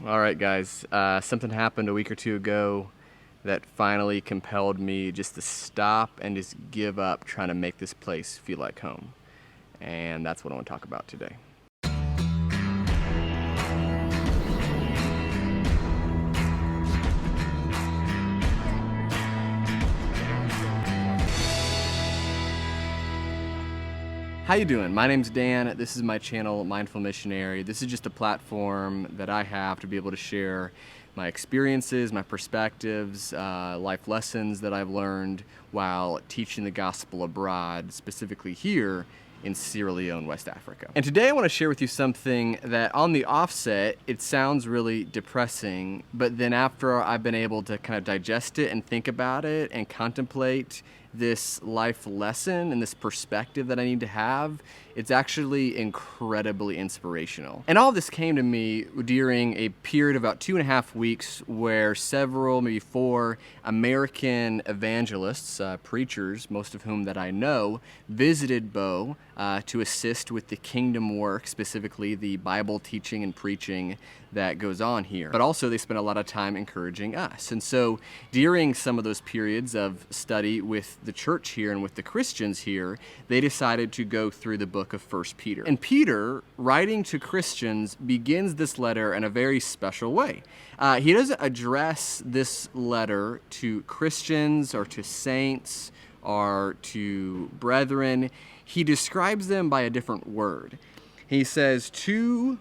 All right, guys. Something happened a week or two ago that finally compelled me just to stop and just give up trying to make this place feel like home. And that's what I want to talk about today. How you doing? My name's Dan. This is my channel, Mindful Missionary. This is just a platform that I have to be able to share my experiences, my perspectives, life lessons that I've learned while teaching the gospel abroad, specifically here in Sierra Leone, West Africa. And today I want to share with you something that on the offset, it sounds really depressing, but then after I've been able to kind of digest it and think about it and contemplate this life lesson and this perspective that I need to have, it's actually incredibly inspirational. And all this came to me during a period of about 2.5 weeks where several, maybe 4 American evangelists, preachers, most of whom that I know, visited Bo to assist with the kingdom work, specifically the Bible teaching and preaching that goes on here. But also they spent a lot of time encouraging us. And so during some of those periods of study with the church here and with the Christians here, they decided to go through the book of 1 Peter. And Peter, writing to Christians, begins this letter in a very special way. He doesn't address this letter to Christians or to saints or to brethren. He describes them by a different word. He says, to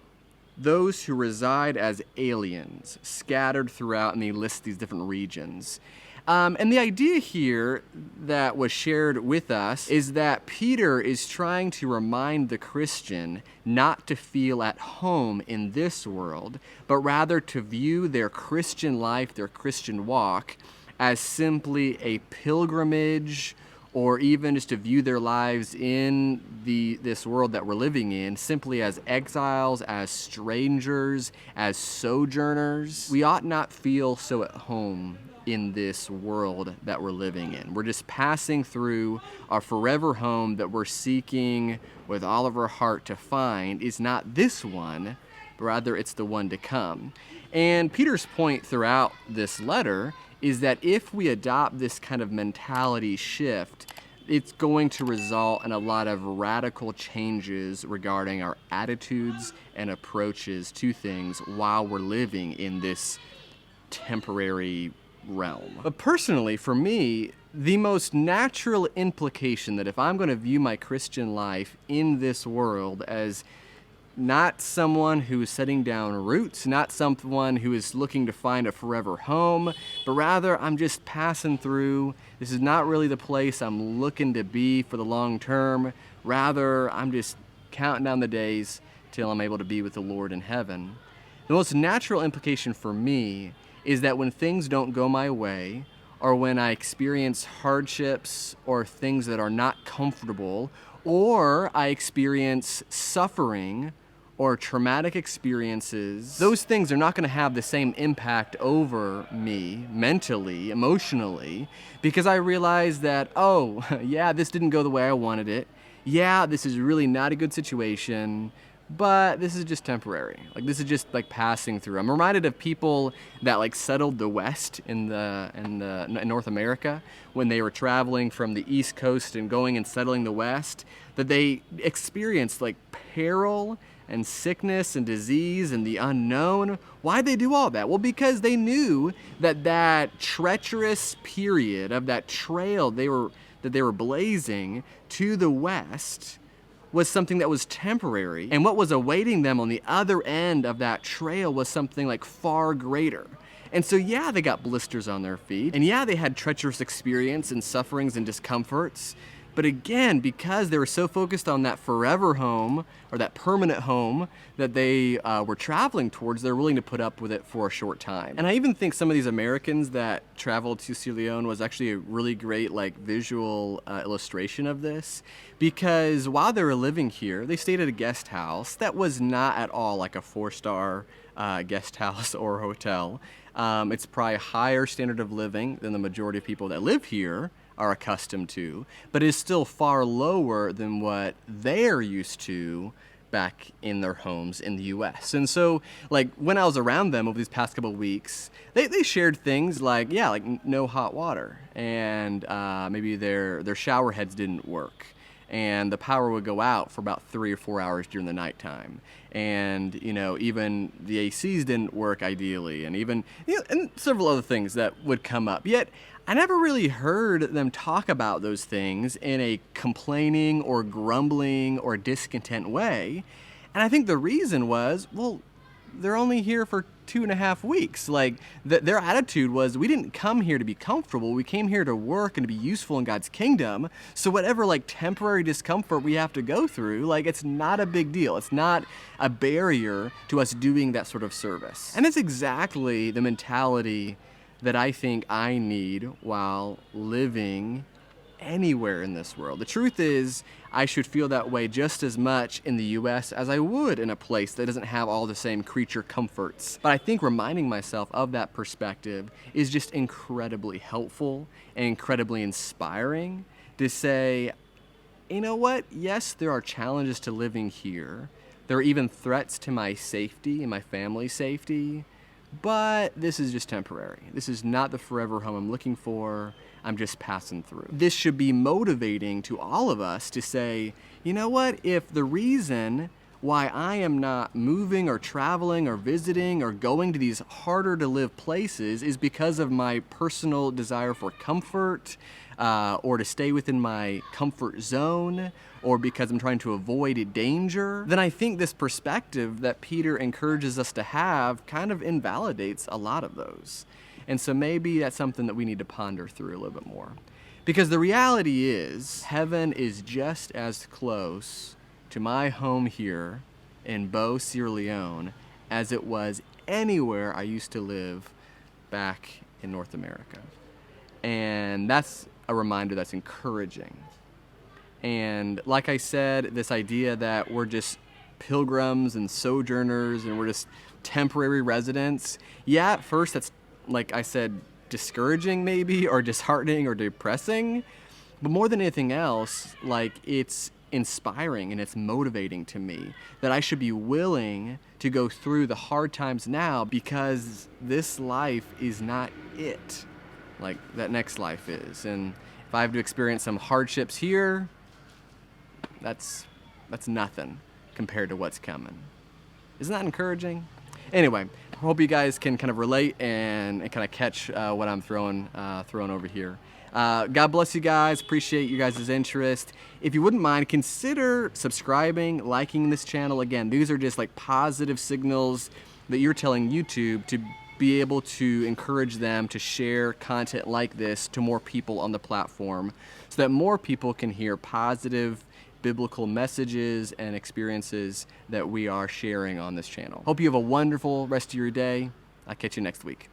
those who reside as aliens, scattered throughout, and he lists these different regions. And the idea here that was shared with us is that Peter is trying to remind the Christian not to feel at home in this world, but rather to view their Christian life, their Christian walk, as simply a pilgrimage, or even just to view their lives in this world that we're living in simply as exiles, as strangers, as sojourners. We ought not feel so at home in this world that we're living in. We're just passing through. Our forever home that we're seeking with all of our heart to find is not this one, but rather it's the one to come. And Peter's point throughout this letter is that if we adopt this kind of mentality shift, it's going to result in a lot of radical changes regarding our attitudes and approaches to things while we're living in this temporary realm. But personally, for me, the most natural implication that if I'm going to view my Christian life in this world as not someone who is setting down roots, not someone who is looking to find a forever home, but rather I'm just passing through. This is not really the place I'm looking to be for the long term. Rather, I'm just counting down the days till I'm able to be with the Lord in heaven. The most natural implication for me is that when things don't go my way, or when I experience hardships or things that are not comfortable, or I experience suffering or traumatic experiences, those things are not going to have the same impact over me mentally, emotionally, because I realize that, oh, yeah, this didn't go the way I wanted it. Yeah, this is really not a good situation, but this is just temporary. Like, this is just like passing through. I'm reminded of people that like settled the West in North America when they were traveling from the East Coast and going and settling the West, that they experienced like peril and sickness and disease and the unknown. Why'd they do all that? Well, because they knew that that treacherous period of that trail that they were blazing to the West was something that was temporary, and what was awaiting them on the other end of that trail was something like far greater. And so yeah, they got blisters on their feet, and yeah, they had treacherous experience and sufferings and discomforts, but again, because they were so focused on that forever home or that permanent home that they were traveling towards, they're willing to put up with it for a short time. And I even think some of these Americans that traveled to Sierra Leone was actually a really great like visual illustration of this, because while they were living here, they stayed at a guest house that was not at all like a 4-star guest house or hotel. It's probably a higher standard of living than the majority of people that live here are accustomed to, but is still far lower than what they're used to back in their homes in the US. And so like when I was around them over these past couple of weeks, they shared things like, yeah, like no hot water, and maybe their shower heads didn't work, and the power would go out for about 3 or 4 hours during the nighttime. And, even the ACs didn't work ideally, and even, and several other things that would come up. Yet, I never really heard them talk about those things in a complaining or grumbling or discontent way. And I think the reason was, well, they're only here for 2.5 weeks. Like, their attitude was, we didn't come here to be comfortable. We came here to work and to be useful in God's kingdom. So whatever like temporary discomfort we have to go through, like, it's not a big deal. It's not a barrier to us doing that sort of service. And it's exactly the mentality that I think I need while living anywhere in this world. The truth is, I should feel that way just as much in the US as I would in a place that doesn't have all the same creature comforts. But I think reminding myself of that perspective is just incredibly helpful and incredibly inspiring to say, you know what? Yes, there are challenges to living here. There are even threats to my safety and my family's safety, but this is just temporary. This is not the forever home I'm looking for. I'm just passing through. This should be motivating to all of us to say, you know what, if the reason why I am not moving or traveling or visiting or going to these harder to live places is because of my personal desire for comfort, or to stay within my comfort zone, or because I'm trying to avoid danger, then I think this perspective that Peter encourages us to have kind of invalidates a lot of those. And so maybe that's something that we need to ponder through a little bit more. Because the reality is, heaven is just as close to my home here in Beau, Sierra Leone, as it was anywhere I used to live back in North America. And that's a reminder that's encouraging. And like I said, this idea that we're just pilgrims and sojourners and we're just temporary residents, yeah, at first that's, like I said, discouraging maybe, or disheartening or depressing, but more than anything else, like, it's inspiring and it's motivating to me that I should be willing to go through the hard times now, because this life is not it, like that next life is. And if I have to experience some hardships here, that's nothing compared to what's coming. Isn't that encouraging? Anyway, I hope you guys can kind of relate and kind of catch what I'm throwing over here. God bless you guys. Appreciate you guys' interest. If you wouldn't mind, consider subscribing, liking this channel. Again, these are just like positive signals that you're telling YouTube to be able to encourage them to share content like this to more people on the platform, so that more people can hear positive biblical messages and experiences that we are sharing on this channel. Hope you have a wonderful rest of your day. I'll catch you next week.